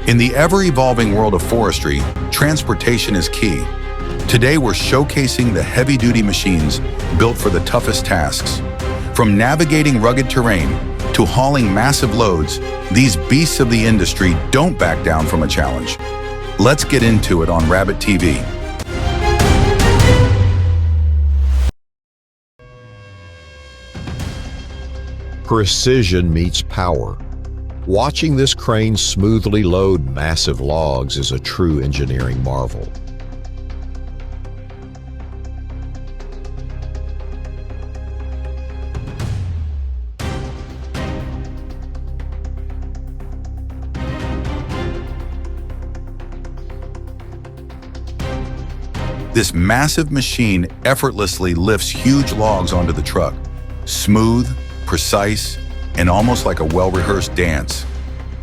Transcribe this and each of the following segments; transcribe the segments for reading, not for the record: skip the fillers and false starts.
In the ever-evolving world of forestry, transportation is key. Today we're showcasing the heavy-duty machines built for the toughest tasks. From navigating rugged terrain to hauling massive loads, these beasts of the industry don't back down from a challenge. Let's get into it on Rabbit TV. Precision meets power. Watching this crane smoothly load massive logs is a true engineering marvel. This massive machine effortlessly lifts huge logs onto the truck. Smooth, precise, and almost like a well-rehearsed dance.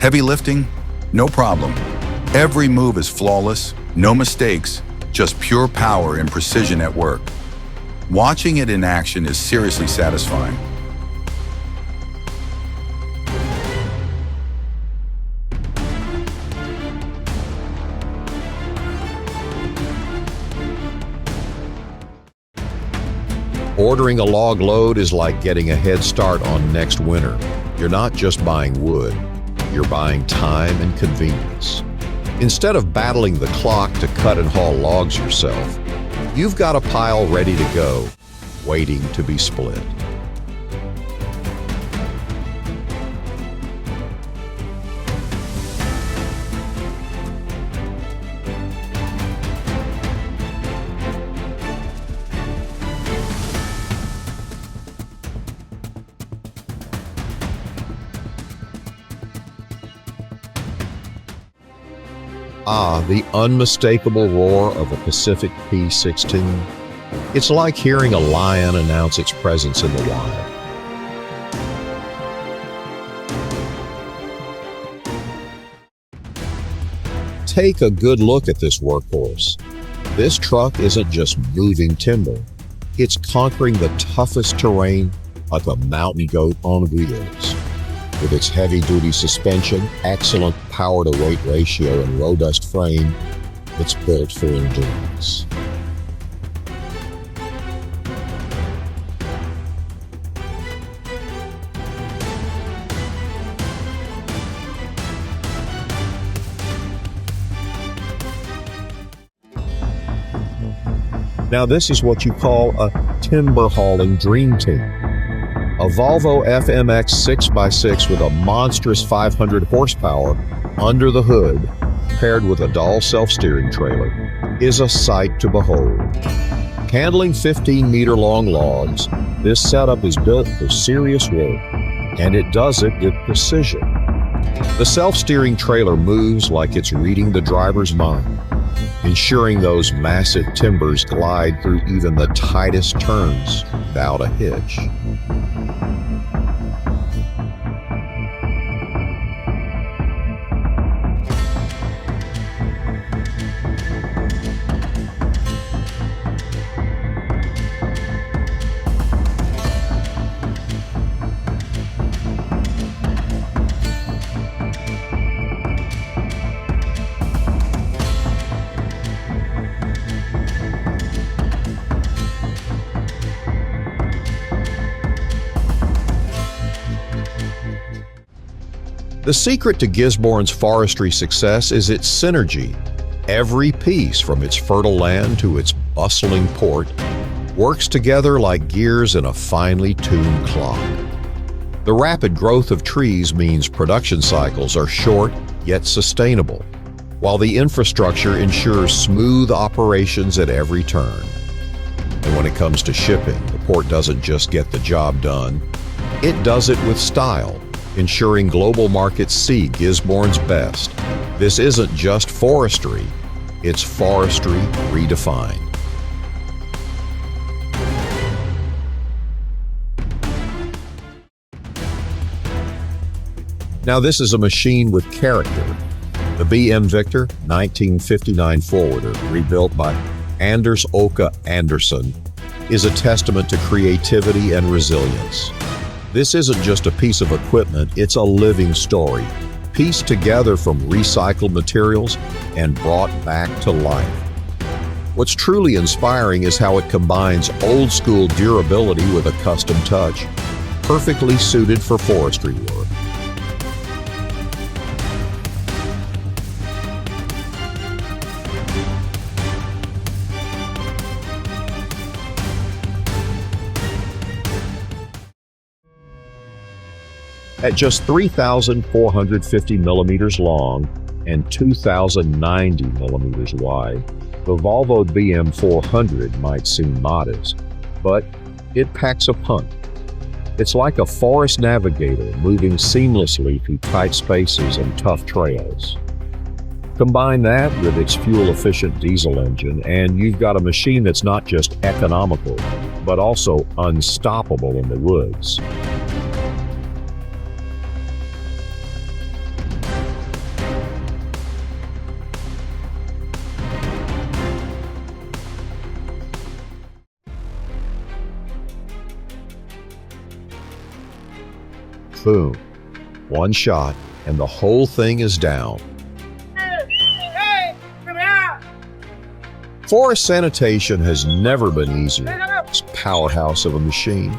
Heavy lifting? No problem. Every move is flawless, no mistakes, just pure power and precision at work. Watching it in action is seriously satisfying. Ordering a log load is like getting a head start on next winter. You're not just buying wood, you're buying time and convenience. Instead of battling the clock to cut and haul logs yourself, you've got a pile ready to go, waiting to be split. Ah, the unmistakable roar of a Pacific P-16. It's like hearing a lion announce its presence in the wild. Take a good look at this workhorse. This truck isn't just moving timber. It's conquering the toughest terrain like a mountain goat on wheels. With its heavy-duty suspension, excellent power-to-weight ratio, and robust frame, it's built for endurance. Now this is what you call a timber-hauling dream team. A Volvo FMX 6x6 with a monstrous 500 horsepower under the hood, paired with a dull self-steering trailer, is a sight to behold. Handling 15-meter-long logs, this setup is built for serious work, and it does it with precision. The self-steering trailer moves like it's reading the driver's mind, ensuring those massive timbers glide through even the tightest turns without a hitch. The secret to Gisborne's forestry success is its synergy. Every piece, from its fertile land to its bustling port, works together like gears in a finely tuned clock. The rapid growth of trees means production cycles are short yet sustainable, while the infrastructure ensures smooth operations at every turn. And when it comes to shipping, the port doesn't just get the job done, it does it with style, ensuring global markets see Gisborne's best. This isn't just forestry, it's forestry redefined. Now this is a machine with character. The BM Victor 1959 forwarder, rebuilt by Anders Åke Andersson, is a testament to creativity and resilience. This isn't just a piece of equipment, it's a living story, pieced together from recycled materials and brought back to life. What's truly inspiring is how it combines old-school durability with a custom touch, perfectly suited for forestry work. At just 3,450 millimeters long and 2,090 millimeters wide, the Volvo BM400 might seem modest, but it packs a punch. It's like a forest navigator moving seamlessly through tight spaces and tough trails. Combine that with its fuel-efficient diesel engine, and you've got a machine that's not just economical, but also unstoppable in the woods. Boom. One shot, and the whole thing is down. Forest sanitation has never been easier. This powerhouse of a machine.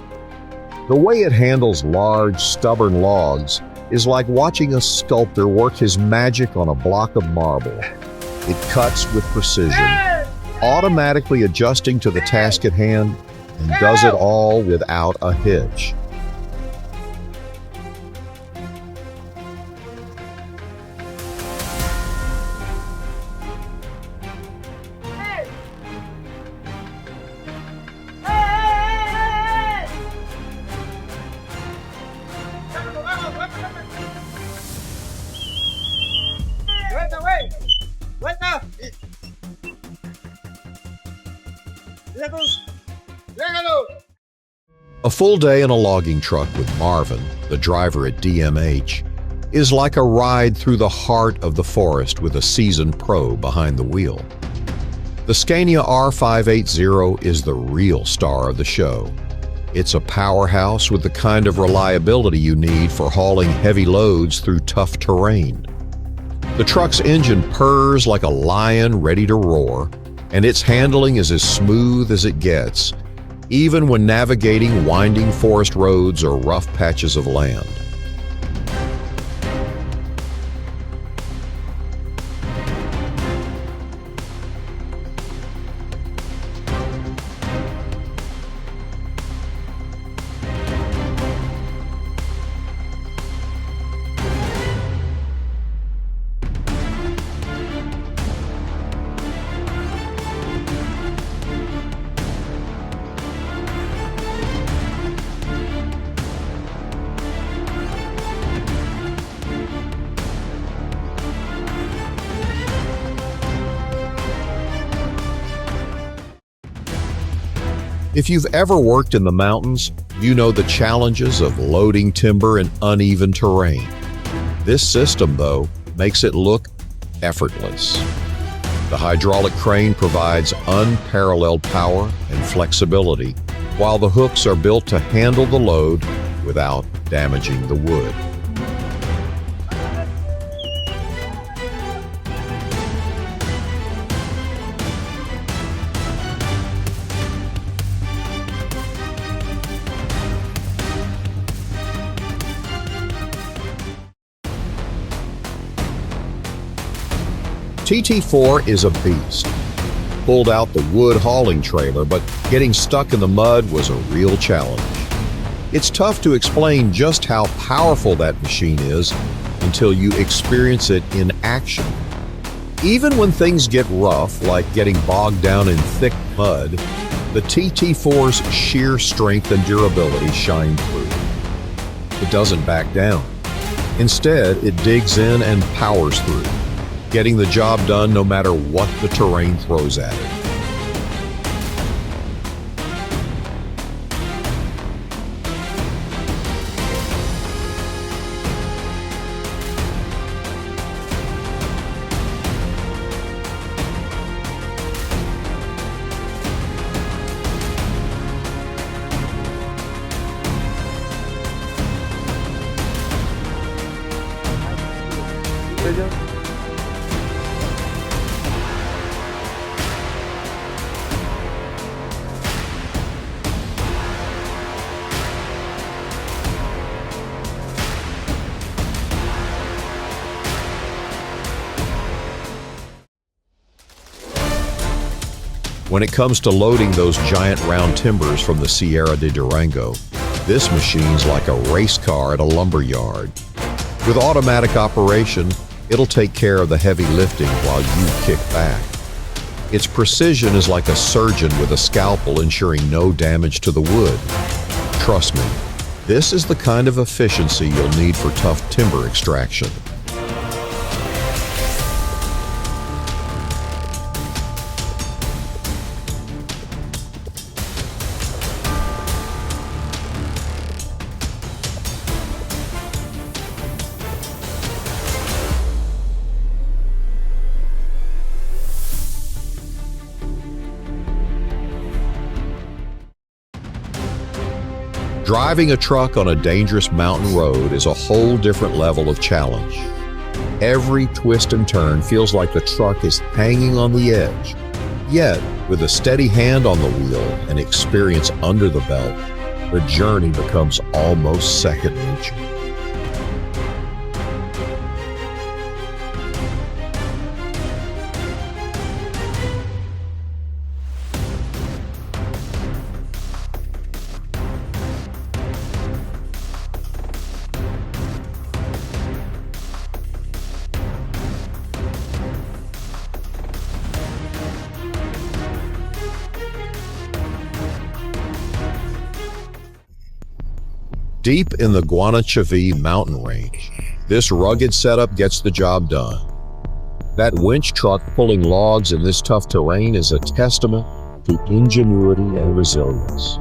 The way it handles large, stubborn logs is like watching a sculptor work his magic on a block of marble. It cuts with precision, automatically adjusting to the task at hand, and does it all without a hitch. A full day in a logging truck with Marvin, the driver at DMH, is like a ride through the heart of the forest with a seasoned pro behind the wheel. The Scania R580 is the real star of the show. It's a powerhouse with the kind of reliability you need for hauling heavy loads through tough terrain. The truck's engine purrs like a lion ready to roar, and its handling is as smooth as it gets, even when navigating winding forest roads or rough patches of land. If you've ever worked in the mountains, you know the challenges of loading timber in uneven terrain. This system, though, makes it look effortless. The hydraulic crane provides unparalleled power and flexibility, while the hooks are built to handle the load without damaging the wood. TT4 is a beast. Pulled out the wood hauling trailer, but getting stuck in the mud was a real challenge. It's tough to explain just how powerful that machine is until you experience it in action. Even when things get rough, like getting bogged down in thick mud, the TT4's sheer strength and durability shine through. It doesn't back down. Instead, it digs in and powers through, getting the job done no matter what the terrain throws at it. video? When it comes to loading those giant round timbers from the Sierra de Durango, this machine's like a race car at a lumber yard. With automatic operation, it'll take care of the heavy lifting while you kick back. Its precision is like a surgeon with a scalpel ensuring no damage to the wood. Trust me, this is the kind of efficiency you'll need for tough timber extraction. Driving a truck on a dangerous mountain road is a whole different level of challenge. Every twist and turn feels like the truck is hanging on the edge. Yet, with a steady hand on the wheel and experience under the belt, the journey becomes almost second nature. Deep in the Guanachaví mountain range, this rugged setup gets the job done. That winch truck pulling logs in this tough terrain is a testament to ingenuity and resilience.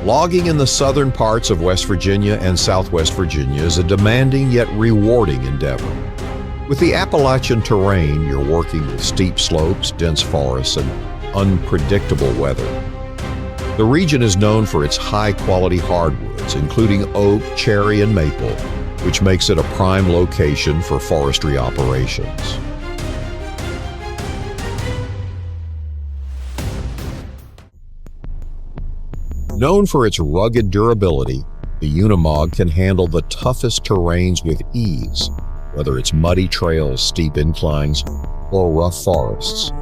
Logging in the southern parts of West Virginia and Southwest Virginia is a demanding yet rewarding endeavor. With the Appalachian terrain, you're working with steep slopes, dense forests, and unpredictable weather. The region is known for its high-quality hardwoods, including oak, cherry, and maple, which makes it a prime location for forestry operations. Known for its rugged durability, the Unimog can handle the toughest terrains with ease, whether it's muddy trails, steep inclines, or rough forests.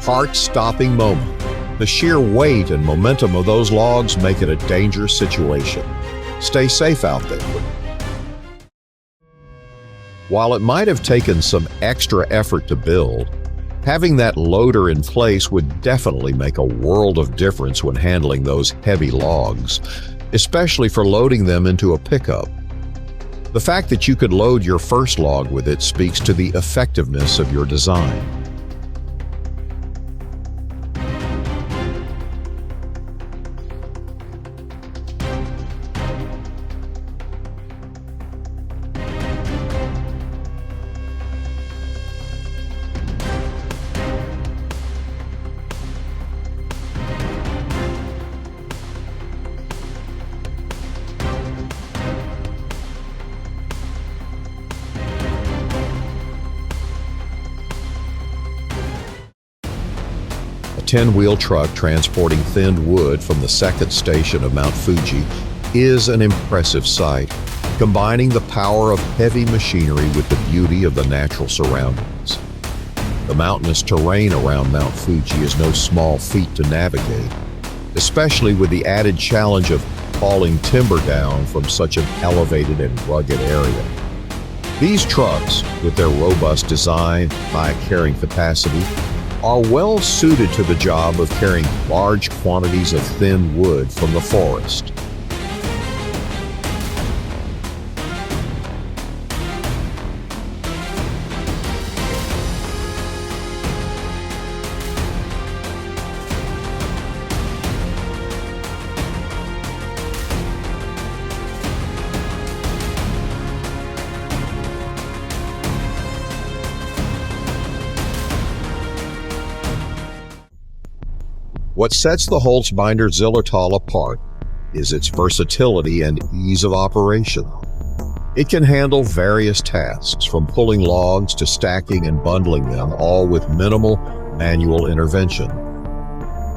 Heart-stopping moment. The sheer weight and momentum of those logs make it a dangerous situation. Stay safe out there. While it might have taken some extra effort to build, having that loader in place would definitely make a world of difference when handling those heavy logs, especially for loading them into a pickup. The fact that you could load your first log with it speaks to the effectiveness of your design. A 10-wheel truck transporting thinned wood from the second station of Mount Fuji is an impressive sight, combining the power of heavy machinery with the beauty of the natural surroundings. The mountainous terrain around Mount Fuji is no small feat to navigate, especially with the added challenge of hauling timber down from such an elevated and rugged area. These trucks, with their robust design, high carrying capacity, are well suited to the job of carrying large quantities of thin wood from the forest. What sets the Holzbinder Zillertal apart is its versatility and ease of operation. It can handle various tasks, from pulling logs to stacking and bundling them, all with minimal manual intervention.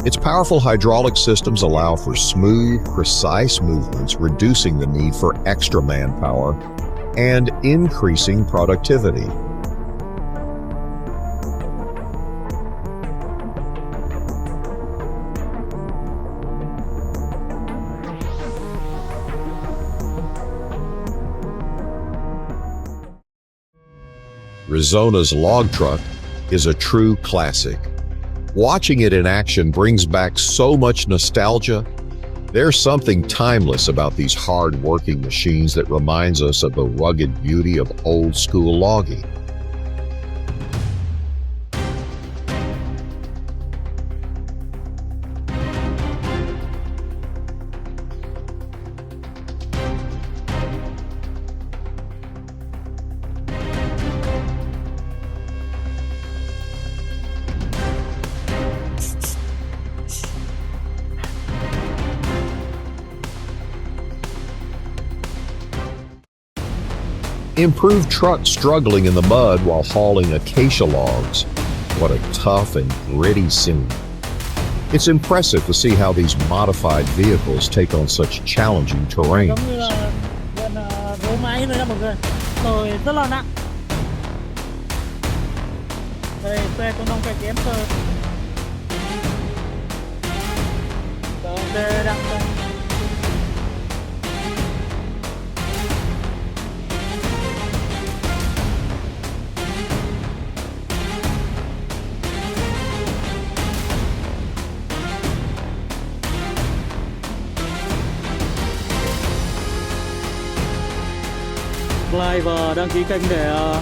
Its powerful hydraulic systems allow for smooth, precise movements, reducing the need for extra manpower and increasing productivity. Rizona's log truck is a true classic. Watching it in action brings back so much nostalgia. There's something timeless about these hard-working machines that reminds us of the rugged beauty of old-school logging. Improved trucks struggling in the mud while hauling acacia logs. What a tough and gritty scene. It's impressive to see how these modified vehicles take on such challenging terrain. Giống như là gần gỗ máy nữa nha mọi người. Rồi rất là nặng. Đây, xe con nông cái kém cơ. Xe đang like và đăng ký kênh để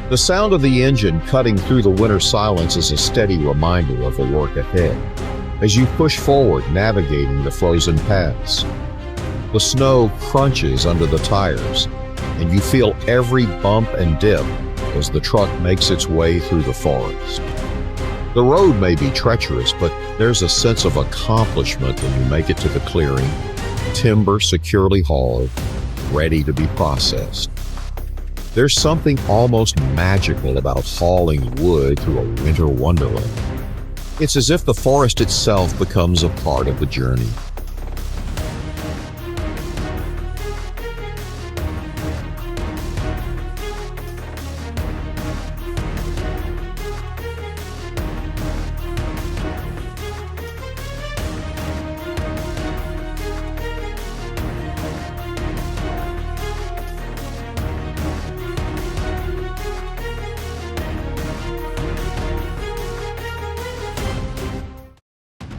The sound of the engine cutting through the winter silence is a steady reminder of the work ahead as you push forward, navigating the frozen paths. The snow crunches under the tires, and you feel every bump and dip as the truck makes its way through the forest. The road may be treacherous, but there's a sense of accomplishment when you make it to the clearing, timber securely hauled, ready to be processed. There's something almost magical about hauling wood through a winter wonderland. It's as if the forest itself becomes a part of the journey.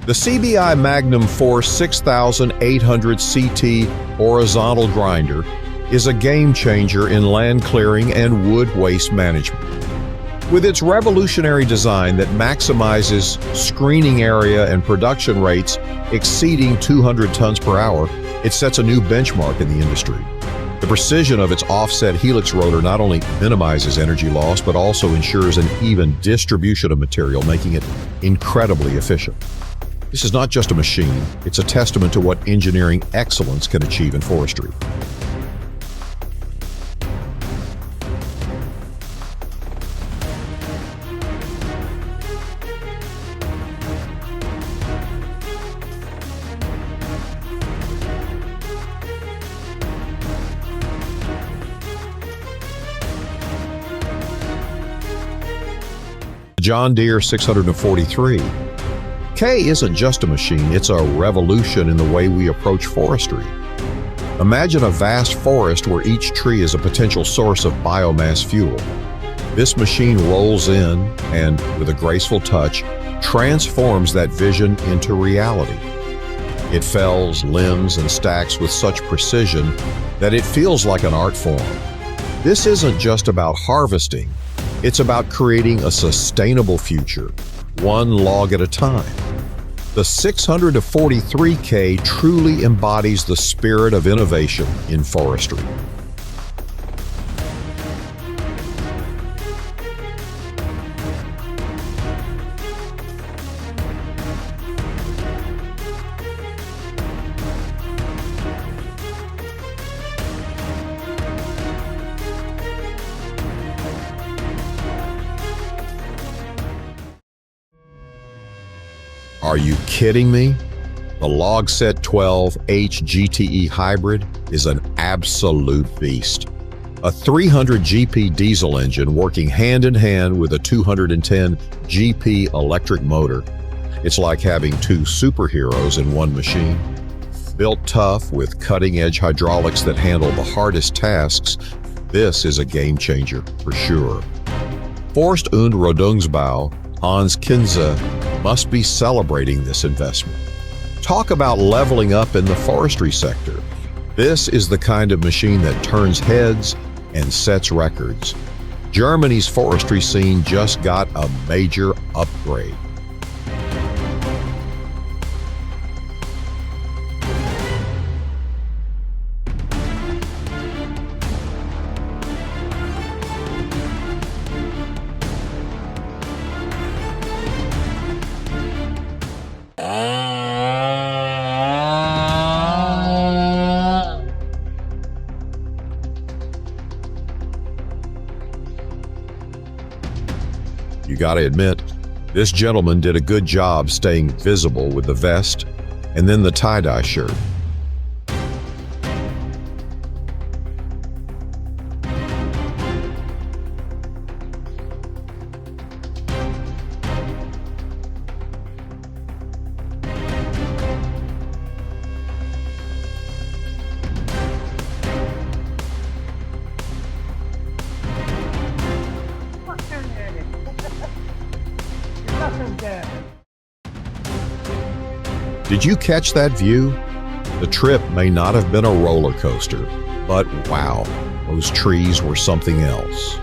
The CBI Magnum Force 6800 CT horizontal grinder is a game changer in land clearing and wood waste management. With its revolutionary design that maximizes screening area and production rates exceeding 200 tons per hour, it sets a new benchmark in the industry. The precision of its offset helix rotor not only minimizes energy loss, but also ensures an even distribution of material, making it incredibly efficient. This is not just a machine, it's a testament to what engineering excellence can achieve in forestry. John Deere 643. K isn't just a machine, it's a revolution in the way we approach forestry. Imagine a vast forest where each tree is a potential source of biomass fuel. This machine rolls in and, with a graceful touch, transforms that vision into reality. It fells, limbs, and stacks with such precision that it feels like an art form. This isn't just about harvesting, it's about creating a sustainable future, one log at a time. The 643K truly embodies the spirit of innovation in forestry. Are you kidding me? The Logset 12H GTE Hybrid is an absolute beast. A 300 GP diesel engine working hand in hand with a 210 GP electric motor. It's like having two superheroes in one machine. Built tough with cutting-edge hydraulics that handle the hardest tasks, this is a game changer for sure. Forst und Rodungsbau Hans Kinze must be celebrating this investment. Talk about leveling up in the forestry sector. This is the kind of machine that turns heads and sets records. Germany's forestry scene just got a major upgrade. You gotta admit, this gentleman did a good job staying visible with the vest and then the tie-dye shirt. Did you catch that view? The trip may not have been a roller coaster, but wow, those trees were something else.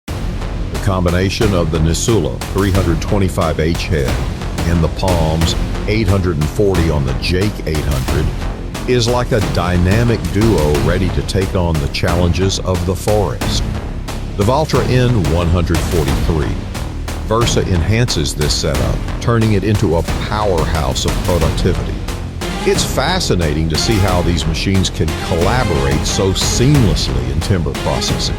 The combination of the Nisula 325H head and the Palms 840 on the Jake 800 is like a dynamic duo ready to take on the challenges of the forest. The Valtra N143 Versa enhances this setup, turning it into a powerhouse of productivity. It's fascinating to see how these machines can collaborate so seamlessly in timber processing.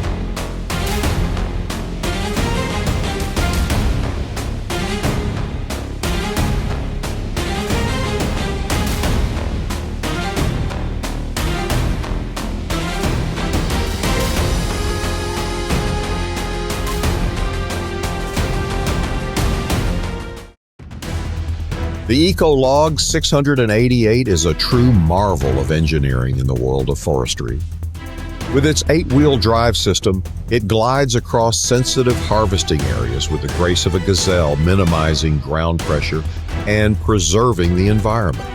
The Ecolog 688 is a true marvel of engineering in the world of forestry. With its 8-wheel drive system, it glides across sensitive harvesting areas with the grace of a gazelle, minimizing ground pressure and preserving the environment.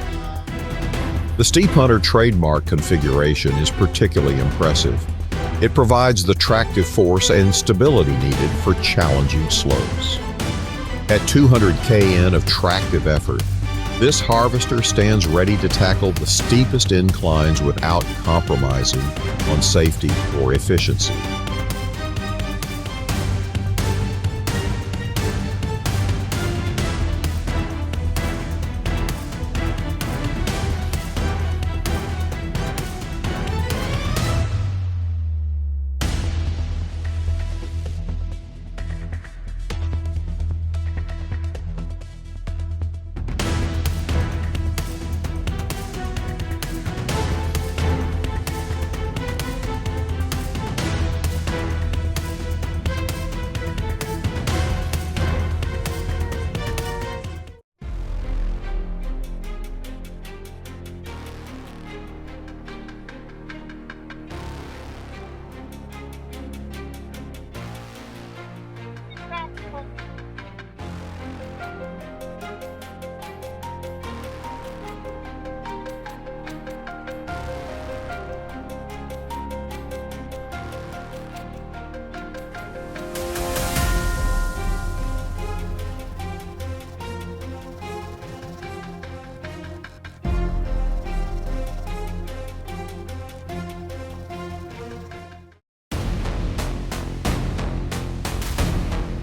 The Steep Hunter trademark configuration is particularly impressive. It provides the tractive force and stability needed for challenging slopes. At 200 kN of tractive effort, this harvester stands ready to tackle the steepest inclines without compromising on safety or efficiency.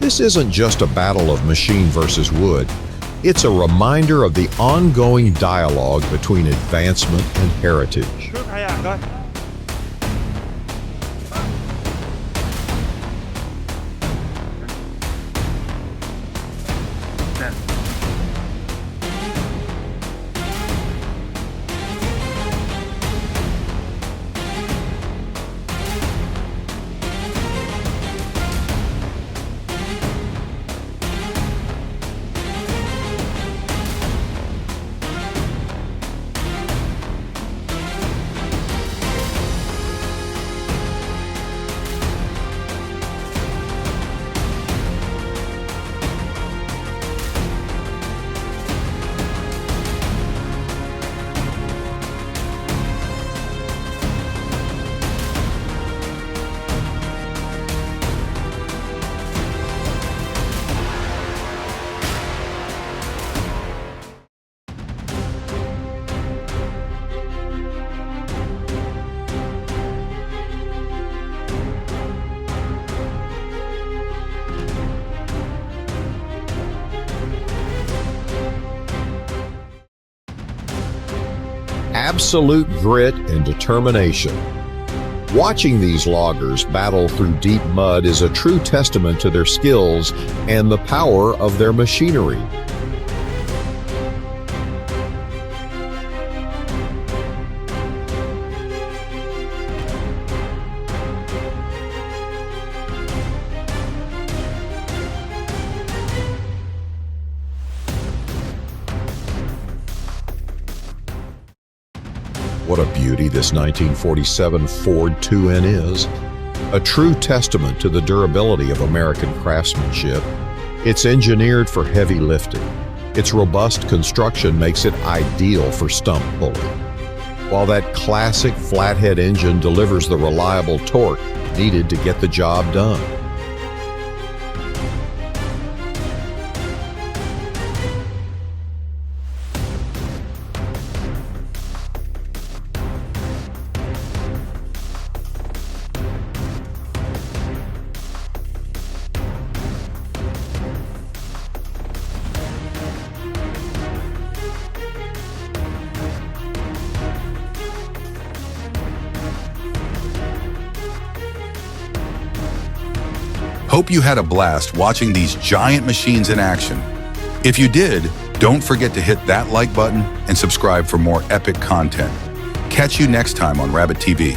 This isn't just a battle of machine versus wood. It's a reminder of the ongoing dialogue between advancement and heritage. Trước hai hàng thôi. Absolute grit and determination. Watching these loggers battle through deep mud is a true testament to their skills and the power of their machinery. What a beauty this 1947 Ford 2N is. A true testament to the durability of American craftsmanship. It's engineered for heavy lifting. Its robust construction makes it ideal for stump pulling, while that classic flathead engine delivers the reliable torque needed to get the job done. Hope you had a blast watching these giant machines in action. If you did, don't forget to hit that like button and subscribe for more epic content. Catch you next time on Rabbit TV.